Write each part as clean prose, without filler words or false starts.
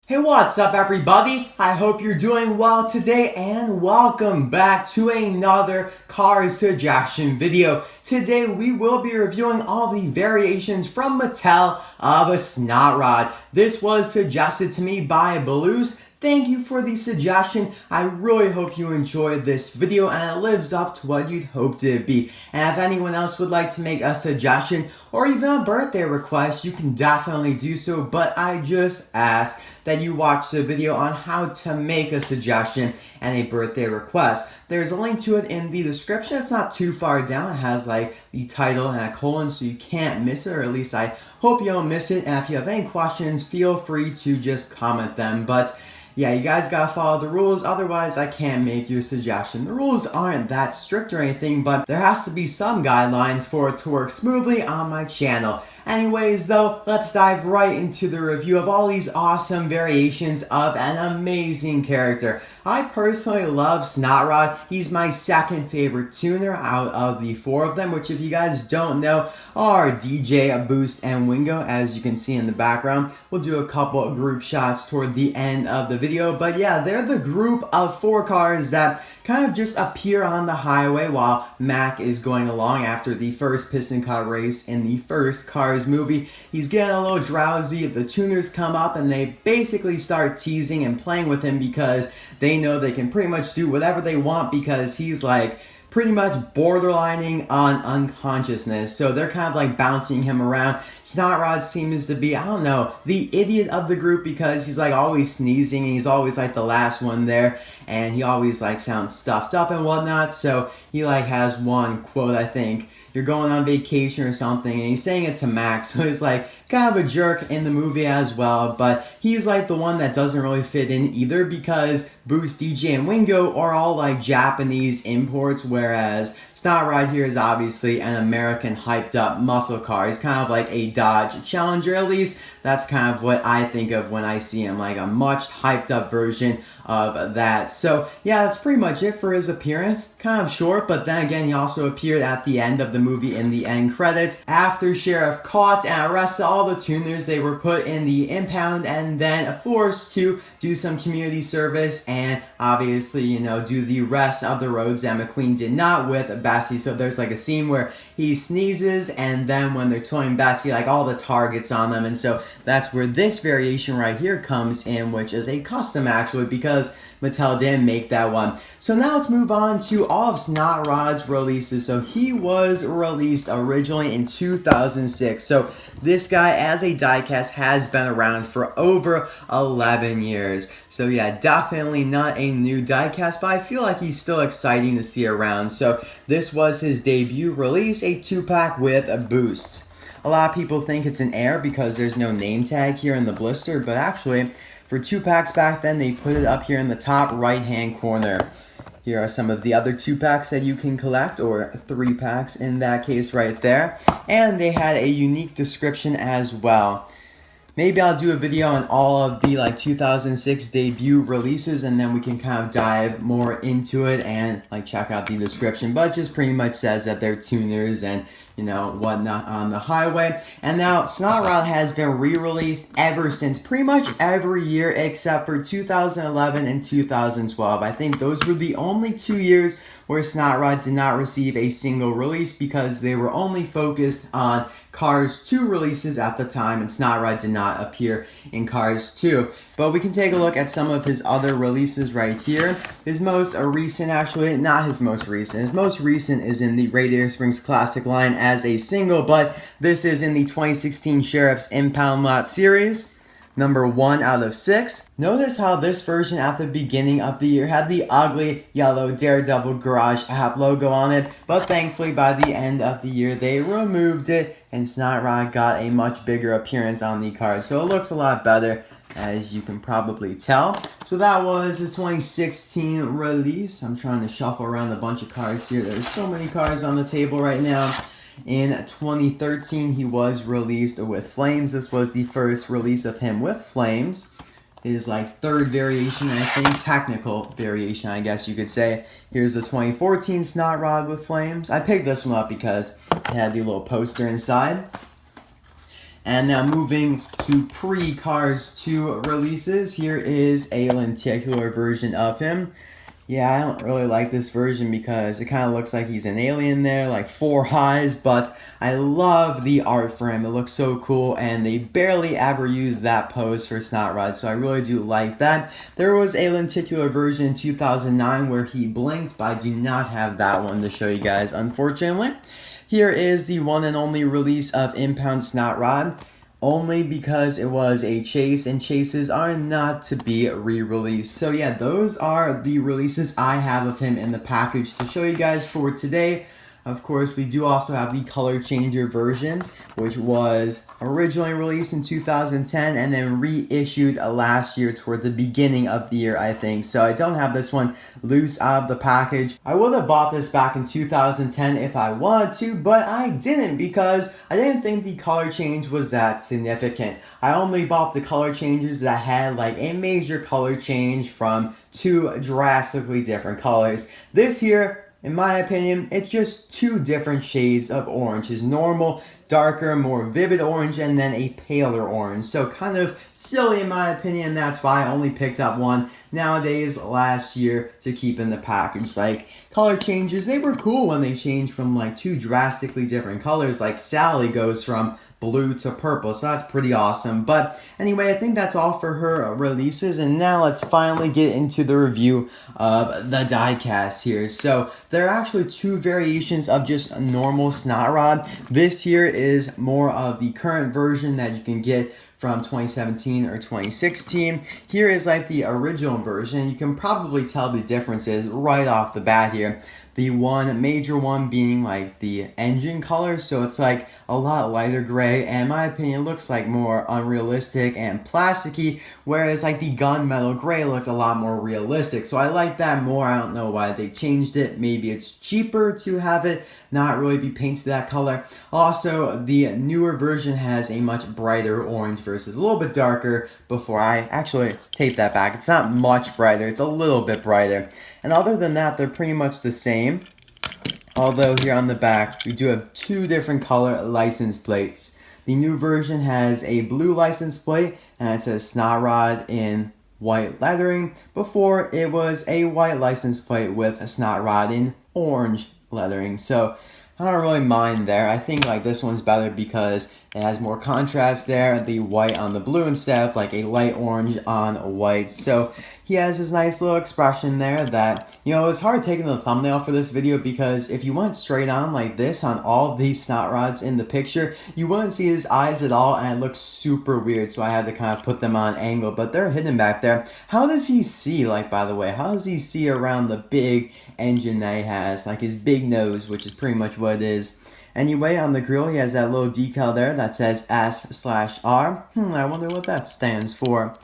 Hey, what's up everybody? I hope you're doing well today and welcome back to another car suggestion video. Today we will be reviewing all the variations from Mattel of a Snot Rod. This was suggested to me by Bloost. Thank you for the suggestion. I really hope you enjoyed this video and it lives up to what you'd hoped it would be. And if anyone else would like to make a suggestion or even a birthday request, you can definitely do so, but I just ask that you watch the video on how to make a suggestion and a birthday request. There's a link to it in the description. It's not too far down. It has like the title and a colon, so you can't miss it, or at least I hope you don't miss it. And if you have any questions, feel free to just comment them. But yeah, you guys gotta follow the rules, otherwise I can't make your suggestion. The rules aren't that strict or anything, but there has to be some guidelines for it to work smoothly on my channel. Anyways though, let's dive right into the review of all these awesome variations of an amazing character. I personally love Snot Rod. He's my second favorite tuner out of the four of them, which if you guys don't know are DJ, Boost, and Wingo, as you can see in the background. We'll do a couple of group shots toward the end of the video, but yeah, they're the group of four cars that kind of just appear on the highway while Mack is going along after the first piston car race in the first Cars movie. He's getting a little drowsy. The tuners come up and they basically start teasing and playing with him because they know they can pretty much do whatever they want because he's like pretty much borderlining on unconsciousness. So they're kind of like bouncing him around. Snot Rod seems to be, I don't know, the idiot of the group because he's like always sneezing and he's always like the last one there. And he always like sounds stuffed up and whatnot. So he like has one quote, I think, "You're going on vacation" or something, and he's saying it to Mack, so he's like kind of a jerk in the movie as well, but he's like the one that doesn't really fit in either because Boost, DJ, and Wingo are all like Japanese imports, whereas Snot Rod here is obviously an American hyped up muscle car. He's kind of like a Dodge Challenger, at least that's kind of what I think of when I see him, like a much hyped up version of that. So yeah, that's pretty much it for his appearance. Kind of short, but then again, he also appeared at the end of the movie in the end credits. After Sheriff caught and arrested all the tuners, they were put in the impound and then forced to do some community service and obviously, you know, do the rest of the roads that McQueen did not with Bessie. So there's like a scene where he sneezes and then when they're towing Bessie, like all the targets on them, and so that's where this variation right here comes in, which is a custom actually because Mattel didn't make that one. So now let's move on to all of Snot Rod's releases. So he was released originally in 2006. So this guy as a diecast has been around for over 11 years. So yeah, definitely not a new diecast, but I feel like he's still exciting to see around. So this was his debut release, a 2-pack with a Boost. A lot of people think it's an Air because there's no name tag here in the blister, but actually for 2-packs back then, they put it up here in the top right-hand corner. Here are some of the other 2-packs that you can collect, or 3-packs in that case right there. And they had a unique description as well. Maybe I'll do a video on all of the like 2006 debut releases and then we can kind of dive more into it and like check out the description. But it just pretty much says that they're tuners and you know whatnot on the highway. And now Snot Rod has been re-released ever since, pretty much every year except for 2011 and 2012. I think those were the only 2 years where Snot Rod did not receive a single release because they were only focused on Cars 2 releases at the time, and Snot Rod did not appear in Cars 2. But we can take a look at some of his other releases right here. His most recent, actually, not his most recent. His most recent is in the Radiator Springs Classic line as a single, but this is in the 2016 Sheriff's Impound Lot series. Number 1 out of 6. Notice how this version at the beginning of the year had the ugly yellow Daredevil Garage app logo on it, but thankfully by the end of the year they removed it and Snot Rod got a much bigger appearance on the card. So it looks a lot better, as you can probably tell. So that was his 2016 release. I'm trying to shuffle around a bunch of cards here. There's so many cards on the table right now. In 2013, he was released with Flames. This was the first release of him with Flames. His like third variation, I think, technical variation, I guess you could say. Here's the 2014 Snot Rod with Flames. I picked this one up because it had the little poster inside. And now moving to pre-Cars 2 releases, here is a lenticular version of him. Yeah, I don't really like this version because it kind of looks like he's an alien there, like 4 eyes, but I love the art for him. It looks so cool, and they barely ever use that pose for Snot Rod, so I really do like that. There was a lenticular version in 2009 where he blinked, but I do not have that one to show you guys, unfortunately. Here is the one and only release of Impound Snot Rod, only because it was a chase, and chases are not to be re-released. So yeah, those are the releases I have of him in the package to show you guys for today. Of course, we do also have the color changer version, which was originally released in 2010 and then reissued last year toward the beginning of the year, I think. So I don't have this one loose out of the package. I would have bought this back in 2010 if I wanted to, but I didn't because I didn't think the color change was that significant. I only bought the color changes that had like a major color change from 2 drastically different colors. This here, in my opinion, it's just 2 different shades of orange. His normal, darker, more vivid orange, and then a paler orange. So kind of silly in my opinion. That's why I only picked up one nowadays last year to keep in the package. Like, color changes, they were cool when they changed from like 2 drastically different colors. Like Sally goes from blue to purple, so that's pretty awesome. But anyway, I think that's all for her releases, and now let's finally get into the review of the diecast here. So there are actually 2 variations of just a normal Snot Rod. This here is more of the current version that you can get from 2017 or 2016. Here is like the original version. You can probably tell the differences right off the bat here. The one major one being like the engine color, so it's like a lot lighter gray, and in my opinion looks like more unrealistic and plasticky, whereas like the gunmetal gray looked a lot more realistic. So I like that more. I don't know why they changed it. Maybe it's cheaper to have it not really be painted that color. Also, the newer version has a much brighter orange versus a little bit darker. Before I actually take that back, it's not much brighter, it's a little bit brighter. And other than that, they're pretty much the same. Although here on the back, we do have 2 different color license plates. The new version has a blue license plate, and it says Snot Rod in white lettering. Before, it was a white license plate with a Snot Rod in orange lettering. So I don't really mind there. I think like this one's better because it has more contrast there, the white on the blue instead of like a light orange on white. So he has his nice little expression there that, you know, it's hard taking the thumbnail for this video because if you went straight on like this on all these Snot Rods in the picture, you wouldn't see his eyes at all, and it looks super weird. So I had to kind of put them on angle, but they're hidden back there. How does he see, like, by the way, how does he see around the big engine that he has, like his big nose, which is pretty much what it is? Anyway, on the grill, he has that little decal there that says S/R. I wonder what that stands for.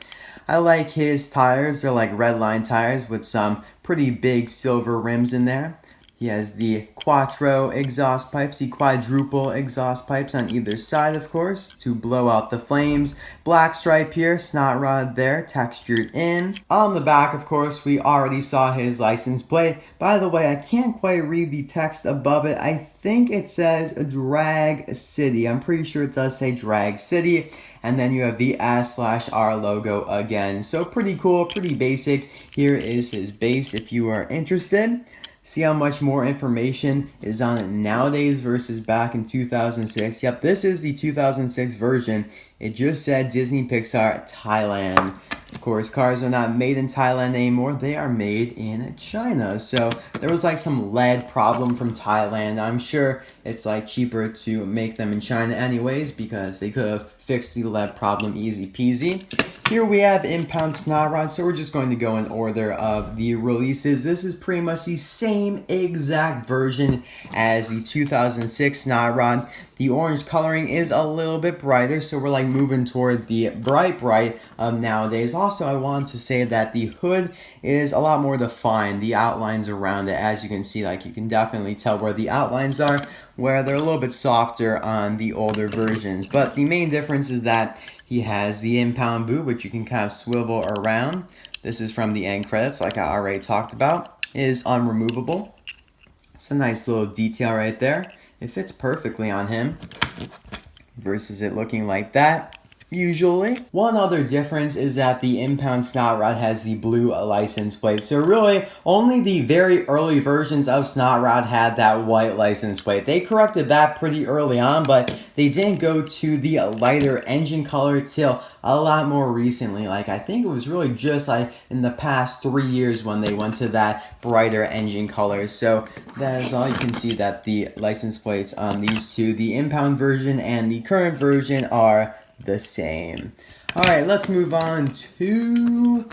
I like his tires. They're like red line tires with some pretty big silver rims in there. He has the quattro exhaust pipes, the quadruple exhaust pipes on either side, of course, to blow out the flames. Black stripe here, Snot Rod there, textured in. On the back, of course, we already saw his license plate. By the way, I can't quite read the text above it. I think it says Drag City. I'm pretty sure it does say Drag City. And then you have the S/R logo again. So pretty cool, pretty basic. Here is his base if you are interested. See how much more information is on it nowadays versus back in 2006. Yep, this is the 2006 version. It just said Disney Pixar Thailand. Of course, cars are not made in Thailand anymore. They are made in China. So there was like some lead problem from Thailand. I'm sure it's like cheaper to make them in China anyways because they could have fixed the lead problem easy peasy. Here we have Impound Snot Rod, so we're just going to go in order of the releases. This is pretty much the same exact version as the 2006 Snot Rod. The orange coloring is a little bit brighter, so we're like moving toward the bright of nowadays. Also, I wanted to say that the hood is a lot more defined, the outlines around it. As you can see, like you can definitely tell where the outlines are, where they're a little bit softer on the older versions. But the main difference is that he has the impound boot, which you can kind of swivel around. This is from the end credits, like I already talked about. It is unremovable. It's a nice little detail right there. It fits perfectly on him. versus it looking like that. Usually. One other difference is that the Impound Snot Rod has the blue license plate. So really, only the very early versions of Snot Rod had that white license plate. They corrected that pretty early on, but they didn't go to the lighter engine color till a lot more recently. Like, I think it was really just like in the past 3 years when they went to that brighter engine color. So that is all. You can see that the license plates on these two, the Impound version and the current version, are the same. All right, let's move on to,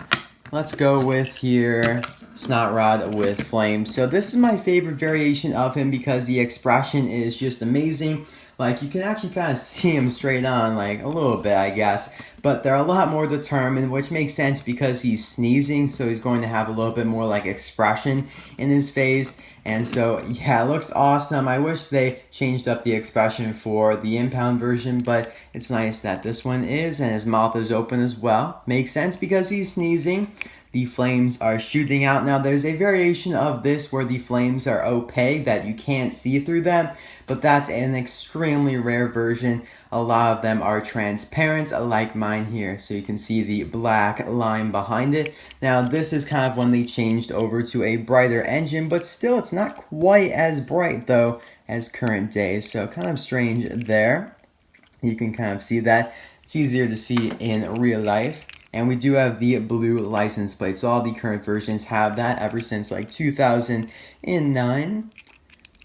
let's go with here, Snot Rod with flames. So this is my favorite variation of him because the expression is just amazing. Like, you can actually kind of see him straight on, like a little bit, I guess. But they're a lot more determined, which makes sense because he's sneezing, so he's going to have a little bit more like expression in his face. And so, yeah, it looks awesome. I wish they changed up the expression for the Impound version, but it's nice that this one is, and his mouth is open as well. Makes sense because he's sneezing. The flames are shooting out. Now, there's a variation of this where the flames are opaque, that you can't see through them, but that's an extremely rare version. A lot of them are transparent, like mine here, so you can see the black line behind it. Now, this is kind of when they changed over to a brighter engine, but still, it's not quite as bright, though, as current day, so kind of strange there. You can kind of see that. It's easier to see in real life. And we do have the blue license plate, so all the current versions have that ever since like 2009.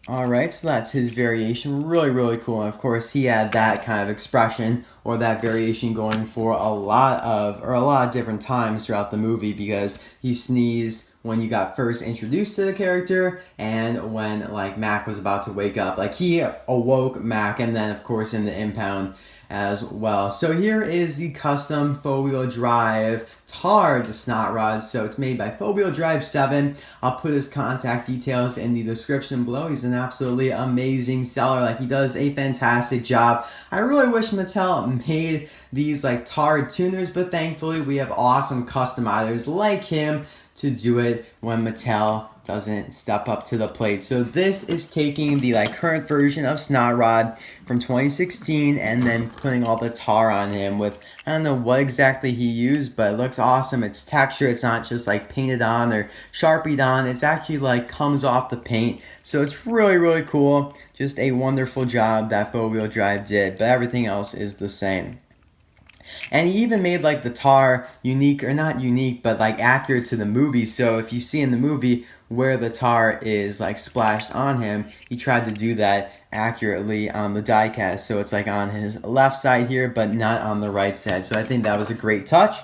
Alright, so that's his variation. Really, really cool. And of course, he had that kind of expression or that variation going for a lot of different times throughout the movie, because he sneezed when you got first introduced to the character and when like Mack was about to wake up. Like, he awoke Mack, and then of course in the Impound as well. So here is the custom 4-wheel drive tarred Snot Rod. So it's made by 4-wheel drive 7. I'll put his contact details in the description below. He's an absolutely amazing seller. Like, he does a fantastic job. I really wish Mattel made these like tarred tuners, but thankfully we have awesome customizers like him to do it when Mattel doesn't step up to the plate. So this is taking the like current version of Snot Rod from 2016 and then putting all the tar on him with, I don't know what exactly he used, but it looks awesome. It's texture. It's not just like painted on or sharpied on. It's actually like comes off the paint. So it's really, really cool. Just a wonderful job that 4-wheel drive did, but everything else is the same. And he even made like the tar unique, or not unique, but like accurate to the movie. So if you see in the movie where the tar is like splashed on him, he tried to do that accurately on the diecast. So it's like on his left side here, but not on the right side. So I think that was a great touch.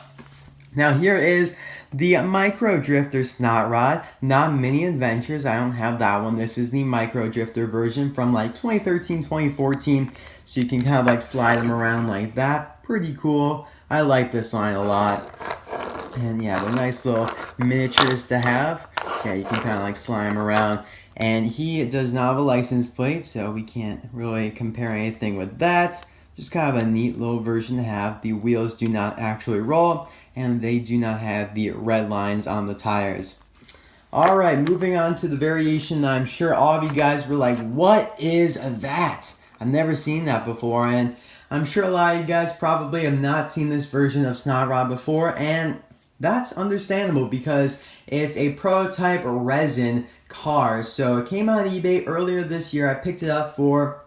Now here is the Micro Drifter Snot Rod, not Mini Adventures. I don't have that one. This is the Micro Drifter version from like 2013, 2014. So you can kind of like slide them around like that. Pretty cool. I like this line a lot. And yeah, they're nice little miniatures to have. Yeah, you can kind of like slide them around. And he does not have a license plate, so we can't really compare anything with that. Just kind of a neat little version to have. The wheels do not actually roll, and they do not have the red lines on the tires. Alright, moving on to the variation that I'm sure all of you guys were like, what is that? I've never seen that before, and I'm sure a lot of you guys probably have not seen this version of Snot Rod before, and that's understandable because it's a prototype resin car. So it came out on eBay earlier this year. I picked it up for,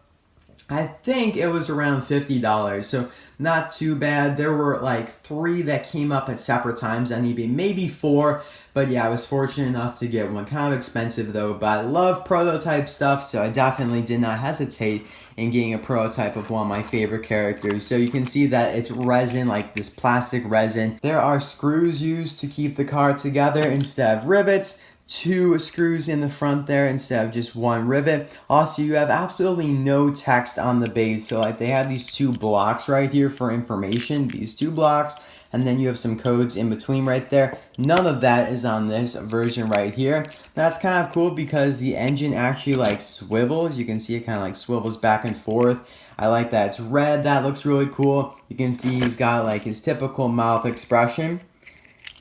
I think it was around $50. So not too bad. There were like 3 that came up at separate times on eBay, maybe 4. But yeah, I was fortunate enough to get one. Kind of expensive though, but I love prototype stuff, so I definitely did not hesitate in getting a prototype of one of my favorite characters. So you can see that it's resin, like this plastic resin. There are screws used to keep the car together instead of rivets. 2 screws in the front there instead of just 1 rivet. Also, you have absolutely no text on the base. So like they have these 2 blocks right here for information, these 2 blocks, and then you have some codes in between right there. None of that is on this version right here. That's kind of cool because the engine actually like swivels. You can see it kind of like swivels back and forth. I like that it's red. That looks really cool. You can see he's got like his typical mouth expression.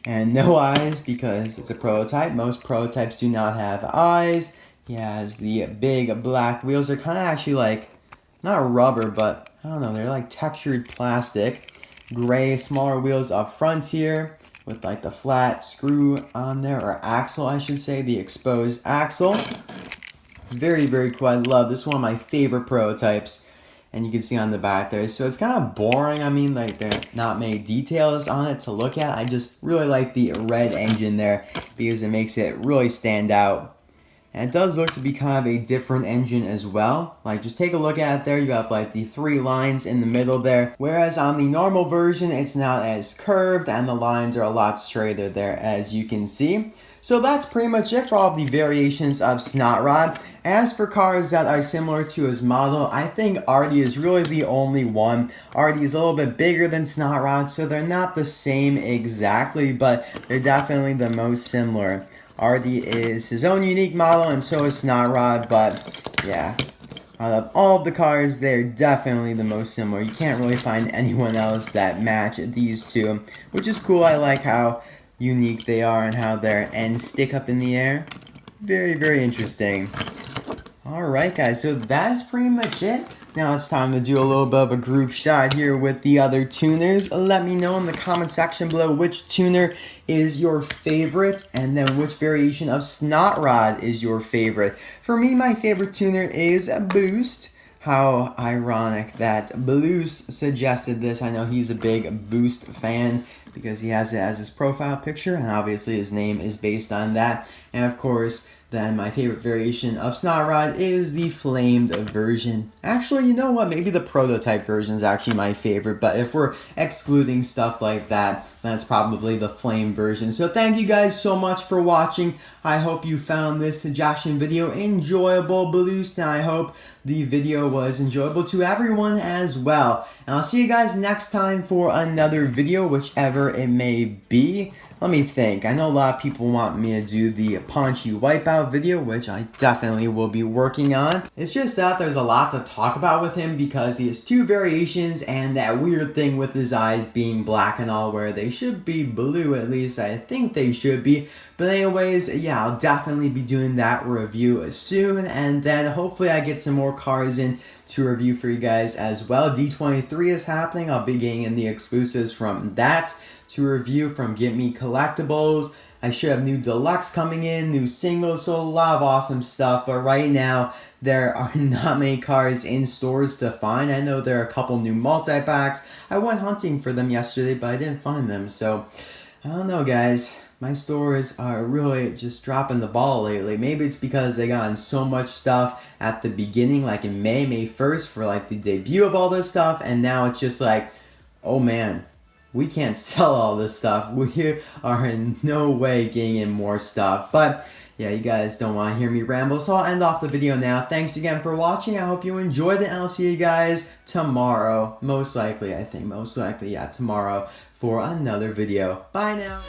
And no eyes because it's a prototype. Most prototypes do not have eyes. He has the big black wheels. They're kind of actually like, not rubber, but I don't know, they're like textured plastic. Gray, smaller wheels up front here with like the flat screw on there, or axle I should say, the exposed axle. Very, very cool. I love this, one of my favorite prototypes. And you can see on the back there. So it's kind of boring. I mean, like, there are not many details on it to look at. I just really like the red engine there because it makes it really stand out. And it does look to be kind of a different engine as well. Like, just take a look at it there. You have like the 3 lines in the middle there. Whereas on the normal version, it's not as curved and the lines are a lot straighter there, as you can see. So that's pretty much it for all of the variations of Snot Rod. As for cars that are similar to his model, I think Artie is really the only one. Artie is a little bit bigger than Snot Rod, so they're not the same exactly, but they're definitely the most similar. Artie is his own unique model, and so is Snot Rod, but yeah. Out of all of the cars, they're definitely the most similar. You can't really find anyone else that match these two, which is cool. I like how unique they are and how their ends stick up in the air. Very, very interesting. Alright guys, so that's pretty much it. Now it's time to do a little bit of a group shot here with the other tuners. Let me know in the comment section below which tuner is your favorite, and then which variation of Snot Rod is your favorite. For me, my favorite tuner is Boost. How ironic that Bloost suggested this. I know he's a big Boost fan because he has it as his profile picture, and obviously his name is based on that. And of course, then my favorite variation of Snot Rod is the flamed version. Actually, you know what? Maybe the prototype version is actually my favorite, but if we're excluding stuff like that, then it's probably the flame version. So thank you guys so much for watching. I hope you found this suggestion video enjoyable, Bloost, and I hope the video was enjoyable to everyone as well. And I'll see you guys next time for another video, whichever it may be. Let me think. I know a lot of people want me to do the Punchy Wipeout video, which I definitely will be working on. It's just that there's a lot to talk about with him because he has 2 variations and that weird thing with his eyes being black and all, where they should be blue, at least I think they should be. But anyways, yeah, I'll definitely be doing that review soon, and then hopefully I get some more cars in to review for you guys as well. D23 is happening. I'll be getting in the exclusives from that to review from Get Me Collectibles. I should have new deluxe coming in, new singles, so a lot of awesome stuff. But right now, there are not many cars in stores to find. I know there are a couple new multi-packs. I went hunting for them yesterday, but I didn't find them. So, I don't know, guys. My stores are really just dropping the ball lately. Maybe it's because they got in so much stuff at the beginning, like in May 1st, for like the debut of all this stuff. And now it's just like, oh man, we can't sell all this stuff. We are in no way getting in more stuff. But yeah, you guys don't want to hear me ramble, so I'll end off the video now. Thanks again for watching. I hope you enjoyed it, and I'll see you guys tomorrow. Most likely, yeah, tomorrow for another video. Bye now.